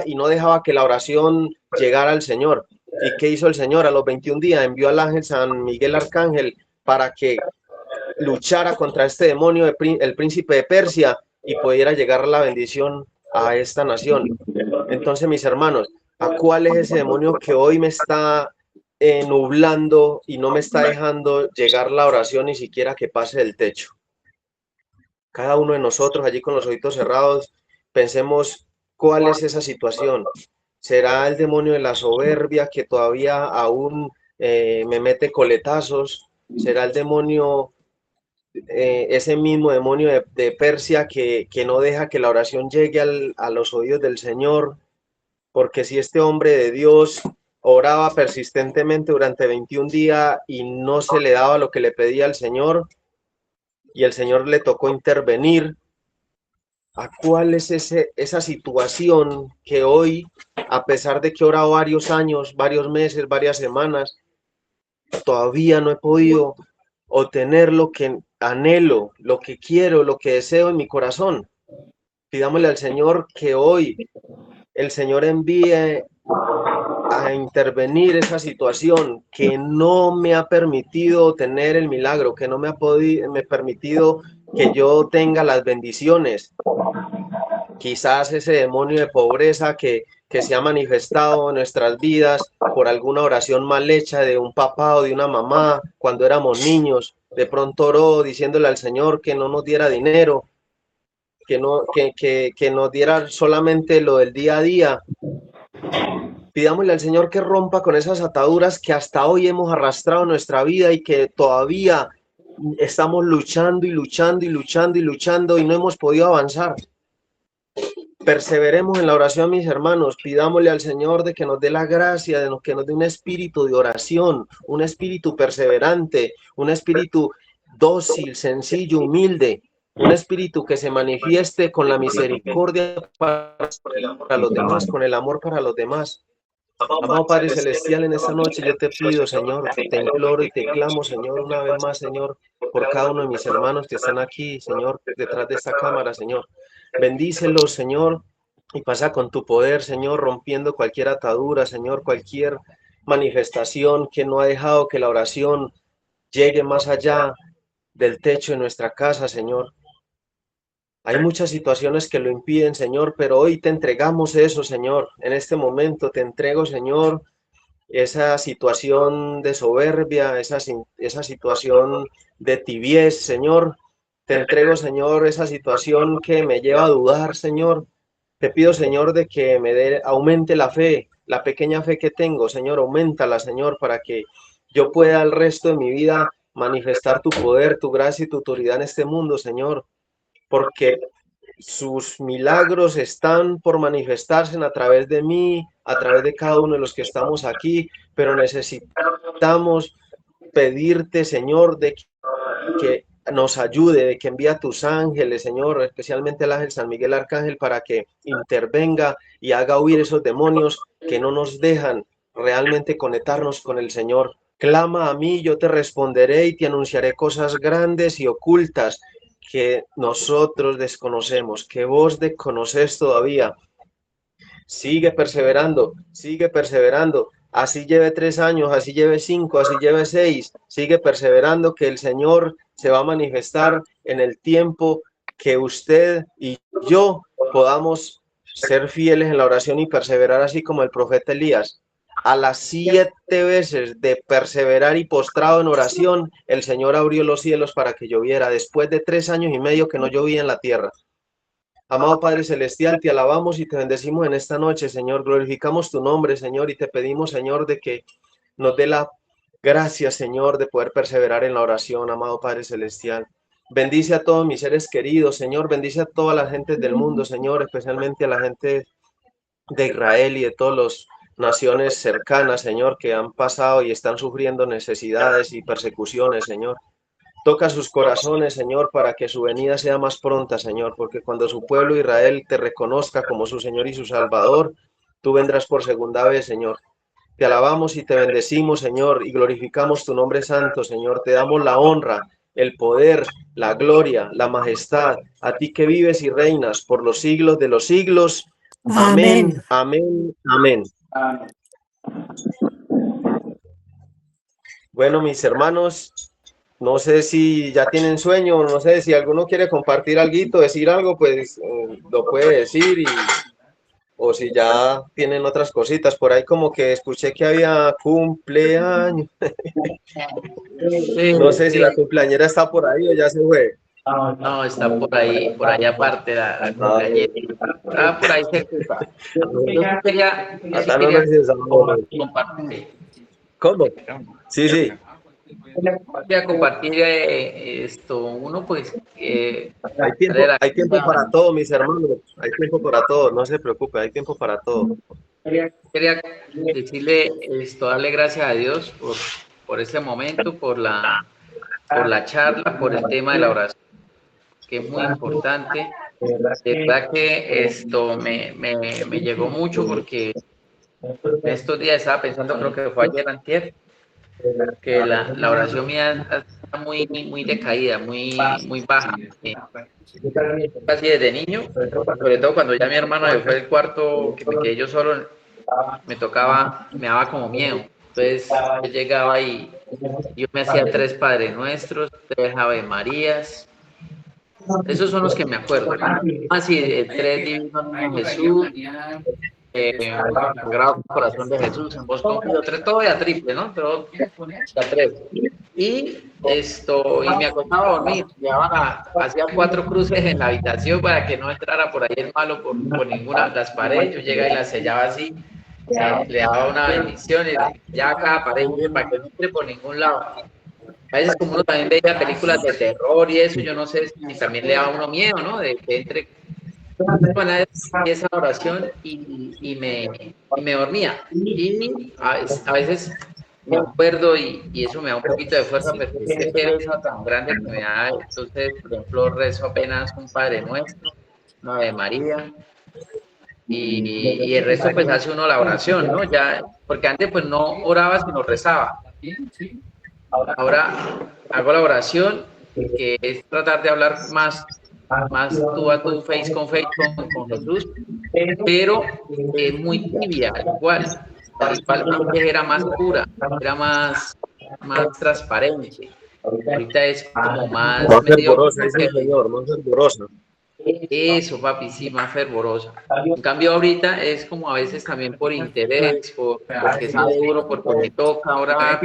A: y no dejaba que la oración llegara al Señor. ¿Y qué hizo el Señor? A los 21 días envió al ángel San Miguel Arcángel para que luchara contra este demonio, el príncipe de Persia, y pudiera llegar la bendición a esta nación. Entonces, mis hermanos, ¿a cuál es ese demonio que hoy me está nublando y no me está dejando llegar la oración ni siquiera que pase del techo? Cada uno de nosotros allí con los ojitos cerrados, pensemos cuál es esa situación. ¿Será el demonio de la soberbia que todavía aún me mete coletazos? ¿Será el demonio, ese mismo demonio de Persia que no deja que la oración llegue a los oídos del Señor? Porque si este hombre de Dios oraba persistentemente durante 21 días y no se le daba lo que le pedía al Señor, y el Señor le tocó intervenir, ¿a cuál es esa situación que hoy, a pesar de que he orado varios años, varios meses, varias semanas, todavía no he podido obtener lo que anhelo, lo que quiero, lo que deseo en mi corazón? Pidámosle al Señor que hoy el Señor envíe a intervenir esa situación que no me ha permitido tener el milagro, que no me ha permitido que yo tenga las bendiciones. Quizás ese demonio de pobreza que se ha manifestado en nuestras vidas por alguna oración mal hecha de un papá o de una mamá cuando éramos niños, de pronto oró diciéndole al Señor que no nos diera dinero, que nos diera solamente lo del día a día. Pidámosle al Señor que rompa con esas ataduras que hasta hoy hemos arrastrado en nuestra vida y que todavía estamos luchando y luchando y luchando y luchando y no hemos podido avanzar. Perseveremos en la oración, mis hermanos. Pidámosle al Señor de que nos dé la gracia, de que nos dé un espíritu de oración, un espíritu perseverante, un espíritu dócil, sencillo, humilde, un espíritu que se manifieste con la misericordia para los demás, con el amor para los demás. Amado Padre Celestial, en esta noche yo te pido, Señor, te imploro y te clamo, Señor, una vez más, Señor, por cada uno de mis hermanos que están aquí, Señor, detrás de esta cámara, Señor. Bendícelos, Señor, y pasa con tu poder, Señor, rompiendo cualquier atadura, Señor, cualquier manifestación que no ha dejado que la oración llegue más allá del techo de nuestra casa, Señor. Hay muchas situaciones que lo impiden, Señor, pero hoy te entregamos eso, Señor. En este momento te entrego, Señor, esa situación de soberbia, esa situación de tibiez, Señor. Te entrego, Señor, esa situación que me lleva a dudar, Señor. Te pido, Señor, de que aumente la fe, la pequeña fe que tengo, Señor, auméntala, Señor, para que yo pueda el resto de mi vida manifestar tu poder, tu gracia y tu autoridad en este mundo, Señor, porque sus milagros están por manifestarse a través de mí, a través de cada uno de los que estamos aquí, pero necesitamos pedirte, Señor, de que nos ayude, de que envíe a tus ángeles, Señor, especialmente el ángel San Miguel Arcángel, para que intervenga y haga huir esos demonios que no nos dejan realmente conectarnos con el Señor. Clama a mí, yo te responderé y te anunciaré cosas grandes y ocultas que nosotros desconocemos, que vos desconoces todavía. Sigue perseverando, así lleve 3 años, así lleve 5, así lleve 6, sigue perseverando que el Señor se va a manifestar en el tiempo que usted y yo podamos ser fieles en la oración y perseverar así como el profeta Elías. A las 7 veces de perseverar y postrado en oración, el Señor abrió los cielos para que lloviera, después de 3 años y medio que no llovía en la tierra. Amado Padre Celestial, te alabamos y te bendecimos en esta noche, Señor. Glorificamos tu nombre, Señor, y te pedimos, Señor, de que nos dé la gracia, Señor, de poder perseverar en la oración, amado Padre Celestial. Bendice a todos mis seres queridos, Señor. Bendice a todas las gentes del mundo, Señor, especialmente a la gente de Israel y de todas las naciones cercanas, Señor, que han pasado y están sufriendo necesidades y persecuciones, Señor. Toca sus corazones, Señor, para que su venida sea más pronta, Señor, porque cuando su pueblo Israel te reconozca como su Señor y su Salvador, tú vendrás por segunda vez, Señor. Te alabamos y te bendecimos, Señor, y glorificamos tu nombre santo, Señor. Te damos la honra, el poder, la gloria, la majestad, a ti que vives y reinas por los siglos de los siglos. Amén, amén, amén. Bueno, mis hermanos, no sé si ya tienen sueño, no sé si alguno quiere compartir algo, decir algo, pues lo puede decir, o si ya tienen otras cositas. Por ahí como que escuché que había cumpleaños.
B: Sí,
A: No sé si la
B: sí.
A: cumpleañera está por ahí o ya se fue.
B: No, está por ahí aparte la cumpleañera. Está por ahí cerquita. Yo sí
A: Acá no
B: quería
A: necesitamos.
B: compartir.
A: ¿Cómo? Sí, sí.
B: Quería compartir esto. Uno, pues,
A: Hay tiempo para todo, mis hermanos. Hay tiempo para todo. No se preocupe, hay tiempo para todo.
B: quería decirle esto, darle gracias a Dios por este momento, por la charla, por el tema de la oración, que es muy importante. De verdad que esto me llegó mucho porque en estos días estaba pensando, creo que fue ayer antier, que la oración mía está muy decaída, muy baja. Casi desde niño, sobre todo cuando ya mi hermano se fue del cuarto, que me quedé yo solo, me daba como miedo. Entonces yo llegaba y yo me hacía 3 Padre Nuestros, 3 Ave Marías. Esos son los que me acuerdo. Así, 3 Divino Niño Jesús, Sagrado Corazón de Jesús, en vos confío, 3, todo de a triple, ¿no? Todo de a 3. Y me acostaba a dormir, hacía 4 cruces en la habitación para que no entrara por ahí el malo por ninguna de las paredes. Yo llegaba y las sellaba así, le daba una bendición y ya cada pared para que no entre por ningún lado. A veces como uno también veía películas de terror y eso, yo no sé si también le daba a uno miedo, ¿no? De que entre. Bueno, esa oración y me dormía. Y a veces me acuerdo y eso me da un poquito de fuerza, pero qué pereza tan grande que me da. Entonces, por ejemplo, rezo apenas un Padre Nuestro, una Ave María, y el resto pues hace uno la oración, ¿no? Ya, porque antes pues no oraba, sino rezaba. Ahora hago la oración, que es tratar de hablar más tú a tu, face con Jesús, pero muy tibia, igual antes era más pura, era más transparente. Ahorita es como más
A: Más
B: medio,
A: fervorosa, dice el Señor, más fervorosa.
B: eso, papi, sí, más fervorosa. En cambio, ahorita es como a veces también por interés, porque sale duro, porque me toca orar,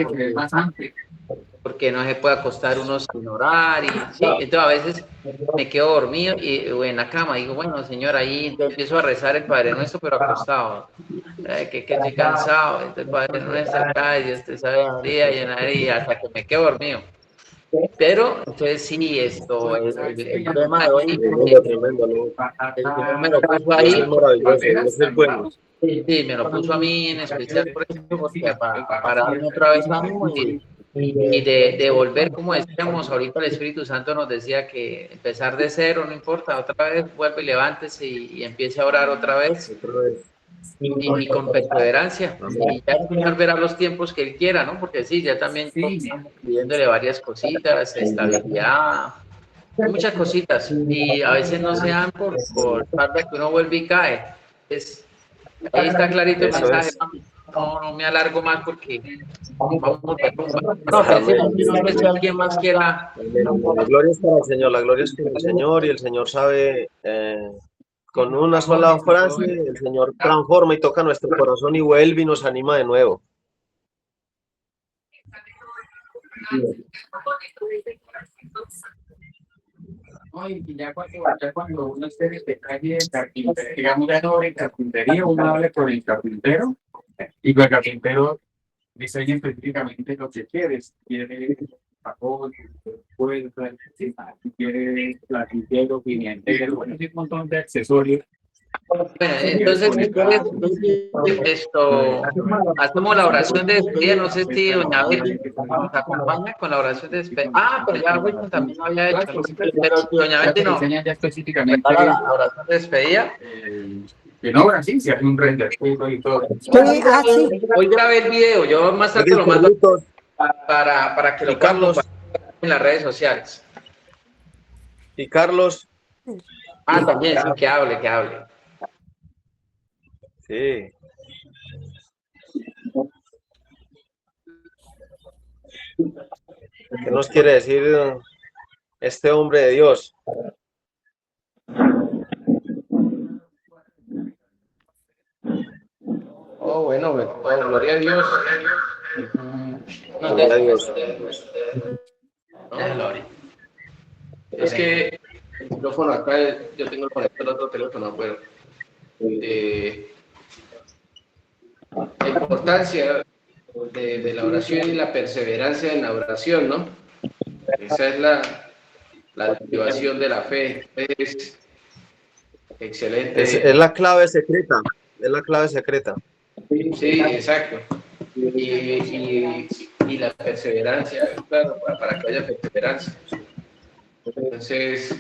B: porque no se puede acostar uno sin orar. Sí, entonces a veces me quedo dormido o en la cama, digo, bueno, Señor, ahí empiezo a rezar el Padre Nuestro, pero acostado. Que estoy cansado, entonces Padre Nuestro, acá, Dios te sabe, María, y hasta que me quedo dormido. Pero entonces sí, el tema de hoy,
A: Tremendo, tremendo, ¿no?
B: el Señor me lo puso
A: Dios es
B: ahí,
A: maravilloso, Dios es bueno.
B: sí, me lo puso a mí en especial por eso, porque para darme otra vez ánimo y de volver, como decíamos, ahorita el Espíritu Santo nos decía que empezar de cero, no importa, otra vez vuelve y levántese y empiece a orar otra vez
A: Otra vez.
B: y con perseverancia.
A: Amén.
B: Y ya el Señor verá los tiempos que Él quiera, ¿no? Porque sí, ya también estamos pidiéndole varias cositas, estabilidad, muchas cositas. Y a veces no se dan por falta que uno vuelve y cae. Ahí está clarito el
A: Eso
B: mensaje,
A: es.
B: mami. no me alargo más porque vamos a no,
A: Amén.
B: no sé si alguien más quiera.
A: La gloria es para el Señor, la gloria es para el Señor y el Señor sabe, con una sola frase, el Señor transforma y toca nuestro corazón y vuelve y nos anima de nuevo.
C: Y ya cuando uno esté en este calle de carpintería, digamos ya no en carpintería, uno habla con el carpintero y con el carpintero diseña específicamente lo que quieres. Quiere papel, puertas, quiere platillero, pimentero, bueno, hay un montón de accesorios.
B: Bueno, entonces esto hacemos la oración de despedida. No sé si doña Betty nos acompaña con la oración de despedida. Pero ya Wilson también lo había hecho, pero doña Betty no
C: enseña ya específicamente
B: la oración de despedida.
C: Que no, ahora sí, se hace un render y todo.
B: Hoy grabé el video, yo más tarde lo mando para que lo puedan compartir en las redes sociales.
A: Y Carlos.
B: También, sí, que hable.
A: Sí. ¿Qué nos quiere decir este hombre de Dios?
D: Bueno, gloria a Dios.
A: Gloria a Dios.
D: Es que el micrófono acá, yo tengo el conector al otro teléfono, pero la importancia de la oración y la perseverancia en la oración, ¿no? Esa es la activación de la fe. Es excelente.
A: Es la clave secreta. Es la clave secreta.
D: Sí, exacto. Y la perseverancia, claro, para que haya perseverancia. Entonces,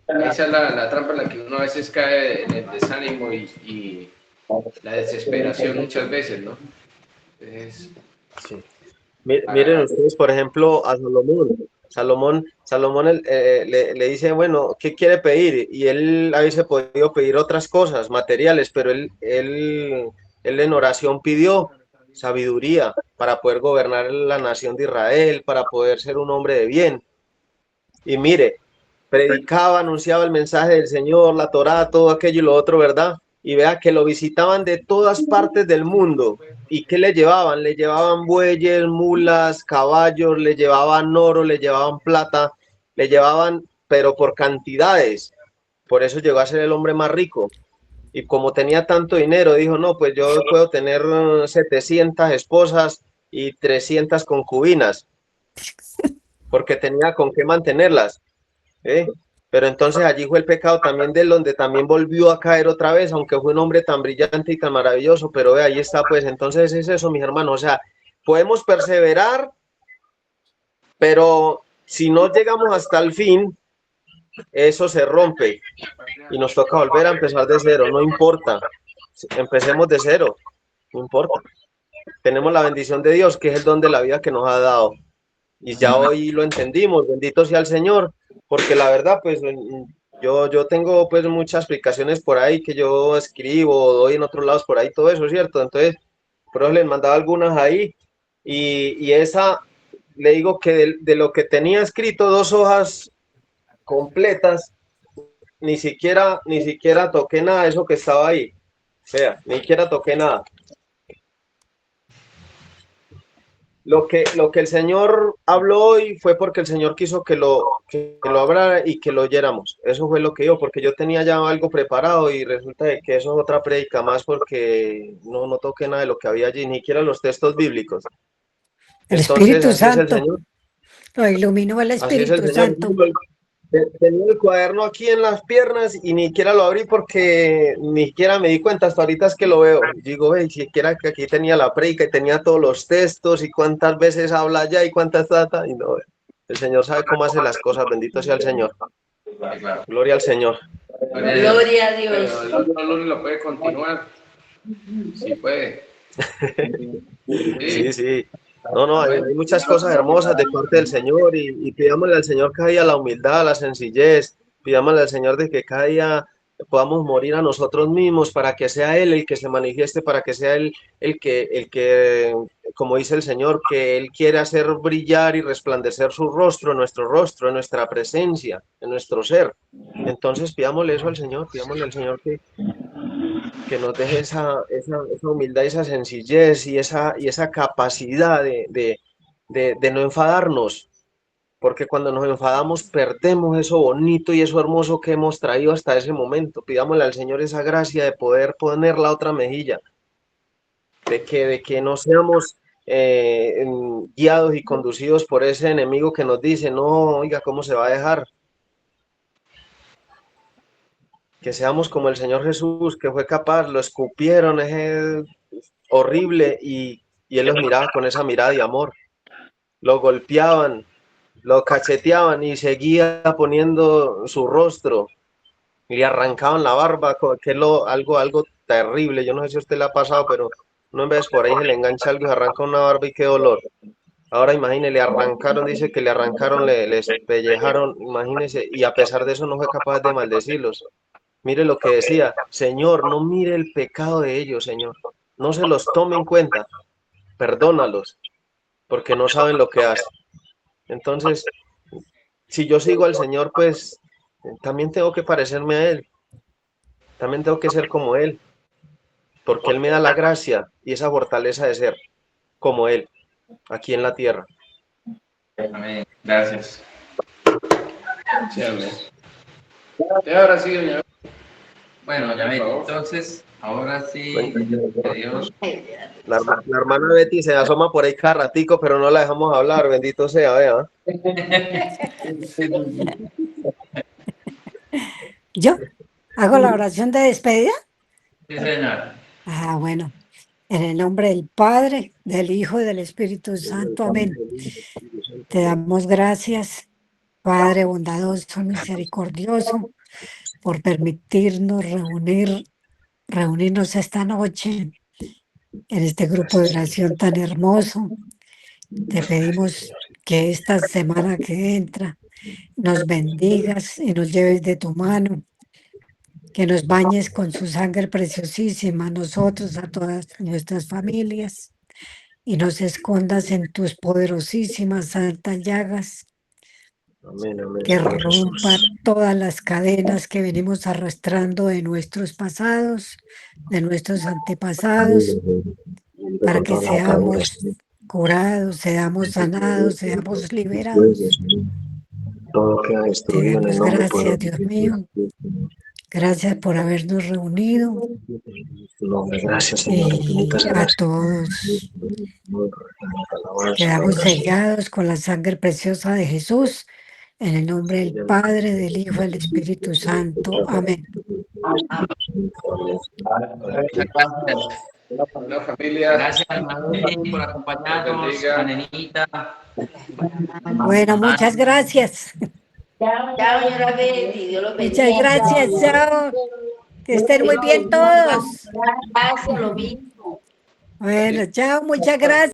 D: esa es la trampa en la que uno a veces cae en el desánimo y la desesperación muchas veces, ¿no? Entonces,
A: sí. Miren ustedes, por ejemplo, a Salomón. Salomón le dice, bueno, ¿qué quiere pedir? Y él hubiese podido pedir otras cosas, materiales, pero él en oración pidió sabiduría para poder gobernar la nación de Israel, para poder ser un hombre de bien. Y mire, predicaba, anunciaba el mensaje del Señor, la Torá, todo aquello y lo otro, ¿verdad? Y vea que lo visitaban de todas partes del mundo. ¿Y qué le llevaban? Le llevaban bueyes, mulas, caballos, le llevaban oro, le llevaban plata, le llevaban, pero por cantidades. Por eso llegó a ser el hombre más rico. Y como tenía tanto dinero, dijo, no, pues yo puedo tener 700 esposas y 300 concubinas, porque tenía con qué mantenerlas. Pero entonces allí fue el pecado también de él, donde también volvió a caer otra vez, aunque fue un hombre tan brillante y tan maravilloso, pero ahí está, pues entonces es eso, mis hermanos, o sea, podemos perseverar, pero si no llegamos hasta el fin, eso se rompe y nos toca volver a empezar de cero, no importa, empecemos de cero, no importa. Tenemos la bendición de Dios, que es el don de la vida que nos ha dado, y ya hoy lo entendimos, bendito sea el Señor, porque la verdad, pues yo tengo pues muchas explicaciones por ahí que yo escribo, doy en otros lados por ahí, todo eso, ¿cierto? Entonces, por eso les mandaba algunas ahí, y esa, le digo que de lo que tenía escrito 2 hojas completas, ni siquiera toqué nada de eso que estaba ahí, o sea, ni siquiera toqué nada. Lo que el Señor habló hoy fue porque el Señor quiso que lo hablara y que lo oyéramos. Eso fue lo que yo, porque yo tenía ya algo preparado y resulta que eso es otra prédica más porque no toqué nada de lo que había allí, ni siquiera los textos bíblicos.
E: El
A: Entonces,
E: Espíritu
A: así es el
E: Santo.
A: Señor.
E: Lo iluminó el
A: Así es el
E: Espíritu
A: Señor.
E: Santo.
A: Tenía el cuaderno aquí en las piernas y ni siquiera lo abrí porque ni siquiera me di cuenta, hasta ahorita es que lo veo. Digo, hey, siquiera que aquí tenía la prédica y tenía todos los textos y cuántas veces habla allá y cuántas trata. Y no, el Señor sabe cómo hace las cosas, bendito sea el Señor. Gloria al Señor.
B: Gloria a Dios.
D: Pero el otro lunes lo puede continuar. Sí puede.
A: Sí, sí. No, hay muchas cosas hermosas de parte del Señor y pidámosle al Señor cada día la humildad, la sencillez, pidámosle al Señor de que cada día podamos morir a nosotros mismos para que sea Él el que se manifieste, para que sea Él el que, como dice el Señor, que Él quiere hacer brillar y resplandecer su rostro, en nuestra presencia, en nuestro ser. Entonces pidámosle eso al Señor, pidámosle al Señor que nos deje esa humildad, esa sencillez y esa capacidad de no enfadarnos, porque cuando nos enfadamos perdemos eso bonito y eso hermoso que hemos traído hasta ese momento. Pidámosle al Señor esa gracia de poder poner la otra mejilla, de que no seamos guiados y conducidos por ese enemigo que nos dice, no, oiga, ¿cómo se va a dejar? Que seamos como el Señor Jesús, que fue capaz, lo escupieron, es horrible, y Él los miraba con esa mirada de amor, lo golpeaban, lo cacheteaban y seguía poniendo su rostro, y le arrancaban la barba, que es algo terrible. Yo no sé si a usted le ha pasado, pero no, en vez por ahí se le engancha algo y se arranca una barba y qué dolor. Ahora imagínese, le arrancaron, dice que le arrancaron, les pellejaron, imagínese, y a pesar de eso no fue capaz de maldecirlos. Mire lo que decía, Señor, no mire el pecado de ellos, Señor, no se los tome en cuenta, perdónalos, porque no saben lo que hacen. Entonces, si yo sigo al Señor, pues también tengo que parecerme a Él, también tengo que ser como Él, porque Él me da la gracia y esa fortaleza de ser como Él, aquí en la tierra.
D: Amén. Gracias. Sí, amén. Y ahora sí, doña.
B: Bueno, ya ven, entonces, ahora sí, Dios.
A: La hermana Betty se asoma por ahí cada ratico, pero no la dejamos hablar, bendito sea, vea.
E: ¿Yo hago la oración de despedida?
B: Sí, señor.
E: Ah, bueno. En el nombre del Padre, del Hijo y del Espíritu Santo. Amén. Te damos gracias, Padre bondadoso, misericordioso, por permitirnos reunirnos esta noche en este grupo de oración tan hermoso. Te pedimos que esta semana que entra nos bendigas y nos lleves de tu mano, que nos bañes con su sangre preciosísima a nosotros, a todas nuestras familias, y nos escondas en tus poderosísimas santas llagas,
A: Amén, amén,
E: que
A: Señor
E: rompa
A: Jesús.
E: todas las cadenas que venimos arrastrando de nuestros pasados, de nuestros antepasados, para que seamos curados, seamos sanados, seamos liberados.
A: Todo queda
E: Te
A: destruido en el
E: damos
A: nombre
E: gracias,
A: poderoso.
E: Dios mío. Gracias por habernos reunido
A: Tu nombre, gracias, Señor.
E: y
A: Infinitas
E: a
A: gracias.
E: todos
A: Alabanza,
E: quedamos
A: adoración.
E: sellados con la sangre preciosa de Jesús, en el nombre del Padre, del Hijo y del Espíritu Santo. Amén.
B: Muchas gracias.
D: Una familia.
B: Gracias, hermano, por acompañarnos,
D: Bendiga.
B: a Nenita.
E: Bueno, muchas gracias.
F: Chao, señora Betty, Dios los bendiga.
E: Muchas gracias, chao. Que estén muy bien todos.
F: Gracias, lo mismo.
E: Bueno, chao, muchas gracias.